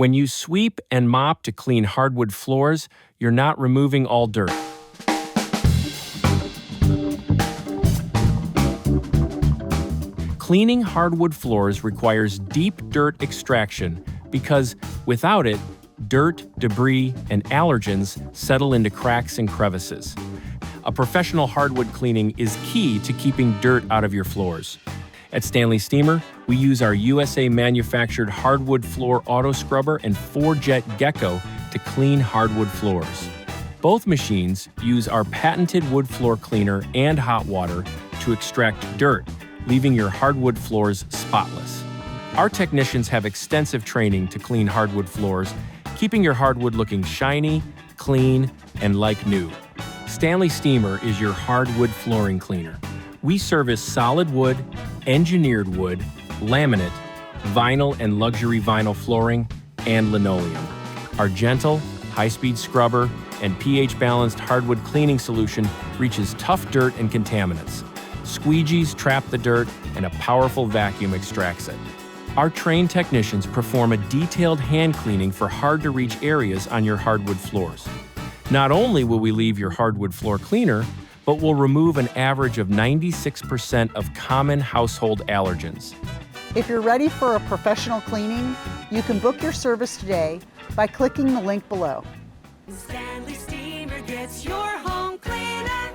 When you sweep and mop to clean hardwood floors, you're not removing all dirt. Cleaning hardwood floors requires deep dirt extraction because without it, dirt, debris, and allergens settle into cracks and crevices. A professional hardwood cleaning is key to keeping dirt out of your floors. At Stanley Steemer, we use our USA-manufactured hardwood floor auto scrubber and 4-jet gecko to clean hardwood floors. Both machines use our patented wood floor cleaner and hot water to extract dirt, leaving your hardwood floors spotless. Our technicians have extensive training to clean hardwood floors, keeping your hardwood looking shiny, clean, and like new. Stanley Steemer is your hardwood flooring cleaner. We service solid wood, engineered wood, laminate, vinyl and luxury vinyl flooring, and linoleum. Our gentle, high-speed scrubber and pH-balanced hardwood cleaning solution reaches tough dirt and contaminants. Squeegees trap the dirt, and a powerful vacuum extracts it. Our trained technicians perform a detailed hand cleaning for hard-to-reach areas on your hardwood floors. Not only will we leave your hardwood floor cleaner, but we'll remove an average of 96% of common household allergens. If you're ready for a professional cleaning, you can book your service today by clicking the link below.